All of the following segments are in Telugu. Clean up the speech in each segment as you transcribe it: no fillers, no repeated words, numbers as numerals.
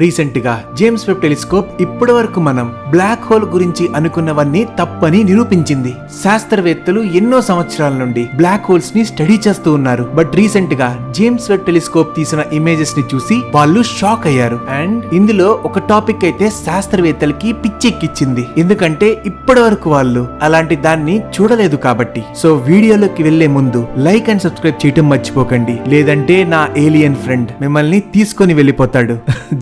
రీసెంట్ గా జేమ్స్ వెబ్ టెలిస్కోప్ ఇప్పటి వరకు మనం బ్లాక్ హోల్ గురించి అనుకున్నవన్నీ తప్పని నిరూపించింది. శాస్త్రవేత్తలు ఎన్నో సంవత్సరాల నుండి బ్లాక్ హోల్స్ ని స్టడీ చేస్తూ ఉన్నారు. బట్ రీసెంట్ గా జేమ్స్ వెబ్ టెలిస్కోప్ తీసిన ఇమేజెస్ ని చూసి వాళ్ళు షాక్ అయ్యారు. అండ్ ఇందులో ఒక టాపిక్ అయితే శాస్త్రవేత్తలకి పిచ్చెక్కిచ్చింది. ఎందుకంటే ఇప్పటి వరకు వాళ్ళు అలాంటి దాన్ని చూడలేదు కాబట్టి. సో వీడియోలోకి వెళ్లే ముందు లైక్ అండ్ సబ్స్క్రైబ్ చేయటం మర్చిపోకండి, లేదంటే నా ఏలియన్ ఫ్రెండ్ మిమ్మల్ని తీసుకొని వెళ్ళిపోతాడు.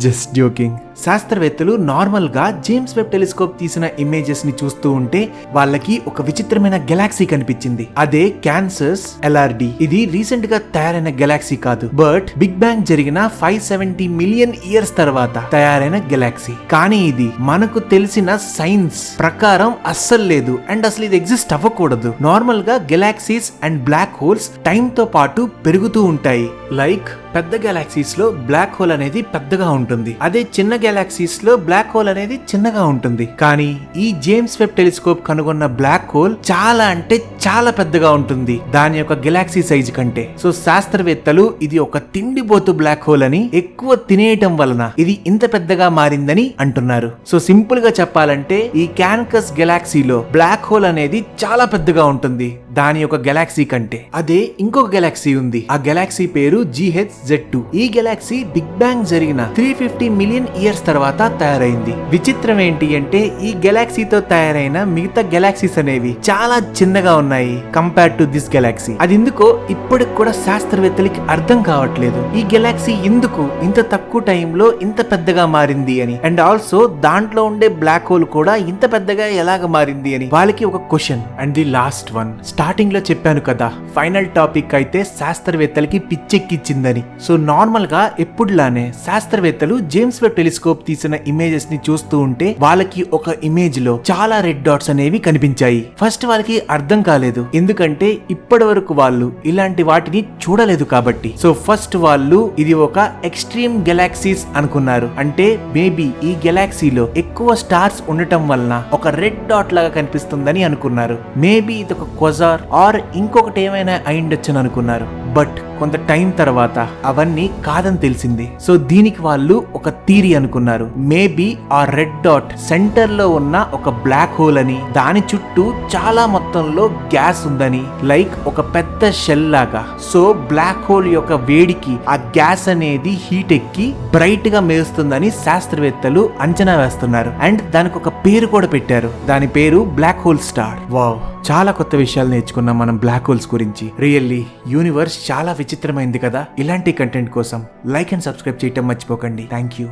Just joking. శాస్త్రవేత్తలు నార్మల్ గా జేమ్స్ వెబ్ టెలిస్కోప్ తీసిన ఇమేజెస్ ని చూస్తూ ఉంటే వాళ్ళకి ఒక విచిత్రమైన గెలాక్సీ కనిపించింది. అదే క్యాన్సర్స్ LRD. ఇది రీసెంట్ గా తయారైన గెలాక్సీ కాదు, బట్ బిగ్ బ్యాంగ్ జరిగిన 570 మిలియన్ ఇయర్స్ తర్వాత తయారైన గెలాక్సీ. కానీ ఇది మనకు తెలిసిన సైన్స్ ప్రకారం అస్సలు లేదు, అండ్ అసలు ఇది ఎగ్జిస్ట్ అవ్వకూడదు. నార్మల్ గా galaxies and black holes time తో పాటు పెరుగుతూ ఉంటాయి. లైక్ పెద్ద గెలాక్సీస్ లో బ్లాక్ హోల్ అనేది పెద్దగా ఉంటుంది, అదే చిన్న గెలాక్సీస్ లో బ్లాక్ హోల్ అనేది చిన్నగా ఉంటుంది. కానీ ఈ జేమ్స్ వెబ్ టెలిస్కోప్ కనుగొన్న బ్లాక్ హోల్ చాలా అంటే చాలా పెద్దగా ఉంటుంది దాని యొక్క గెలాక్సీ సైజ్ కంటే. సో శాస్త్రవేత్తలు ఇది ఒక తిండిపోతు బ్లాక్ హోల్ అని, ఎక్కువ తినేయటం వలన ఇది ఇంత పెద్దగా మారిందని అంటున్నారు. సో సింపుల్ గా చెప్పాలంటే ఈ క్యాన్కస్ గెలాక్సీలో బ్లాక్ హోల్ అనేది చాలా పెద్దగా ఉంటుంది దాని యొక్క గెలాక్సీ కంటే. అదే ఇంకొక గెలాక్సీ ఉంది, ఆ గెలాక్సీ పేరు GHZ2. ఈ గెలాక్సీ బిగ్ బ్యాంగ్ జరిగిన 350 మిలియన్ ఇయర్స్ తర్వాత తయారైంది. విచిత్రం ఏంటి అంటే ఈ గెలాక్సీతో తయారైన మిగతా గెలాక్సీస్ అనేవి చాలా చిన్నగా ఉన్నాయి కంపేర్ టు దిస్ గెలాక్సీ. అది ఎందుకో ఇప్పటికి కూడా శాస్త్రవేత్తలకి అర్థం కావట్లేదు, ఈ గెలాక్సీ ఎందుకు ఇంత తక్కువ టైంలో ఇంత పెద్దగా మారింది అని. అండ్ ఆల్సో దాంట్లో ఉండే బ్లాక్ హోల్ కూడా ఇంత పెద్దగా ఎలాగ మారింది అని వాళ్ళకి ఒక question. And the last one, starting లో చెప్పాను కదా, ఫైనల్ టాపిక్ అయితే శాస్త్రవేత్తలకి పిచ్చెక్కిచ్చిందని. సో నార్మల్ గా ఎప్పుడులానే శాస్త్రవేత్తలు జేమ్స్ వెబ్ టెలిస్కోప్ తీసిన ఇమేజెస్ ని చూస్తూ ఉంటే వాళ్ళకి ఒక ఇమేజ్ లో చాలా రెడ్ డాట్స్ అనేవి కనిపించాయి. ఫస్ట్ వాళ్ళకి అర్థం కాలేదు, ఎందుకంటే ఇప్పటి వరకు వాళ్ళు ఇలాంటి వాటిని చూడలేదు కాబట్టి. సో ఫస్ట్ వాళ్ళు ఇది ఒక ఎక్స్ట్రీమ్ గెలాక్సీస్ అనుకున్నారు. అంటే మేబీ ఈ గెలాక్సీలో ఎక్కువ స్టార్స్ ఉండటం వలన ఒక రెడ్ డాట్ లాగా కనిపిస్తుందని అనుకున్నారు. మేబీ ఇది ఒక క్వజార్ ఆర్ ఇంకొకటి ఏమైనా అయిండొచ్చని అనుకున్నారు. బట్ కొంత టైం తర్వాత అవన్నీ కాదని తెలిసింది. సో దీనికి వాళ్ళు ఒక థియరీ అనుకున్నారు. మేబీ ఆ రెడ్ డాట్ సెంటర్ లో ఉన్న ఒక బ్లాక్ హోల్ అని, దాని చుట్టూ చాలా మొత్తంలో గ్యాస్ ఉందని, లైక్ ఒక పెద్ద షెల్ లాగా. సో బ్లాక్ హోల్ యొక్క వేడికి ఆ గ్యాస్ అనేది హీట్ ఎక్కి బ్రైట్ గా మెరుస్తుందని శాస్త్రవేత్తలు అంచనా వేస్తున్నారు. అండ్ దానికి ఒక పేరు కూడా పెట్టారు, దాని పేరు బ్లాక్ హోల్ స్టార్. వావ్, చాలా కొత్త విషయాలు నేర్చుకున్నాం మనం బ్లాక్ హోల్స్ గురించి. రియల్లీ యూనివర్స్ చాలా విచిత్రమైంది కదా. ఇలాంటి కంటెంట్ కోసం లైక్ అండ్ సబ్స్క్రైబ్ చేయటం మర్చిపోకండి. Thank you.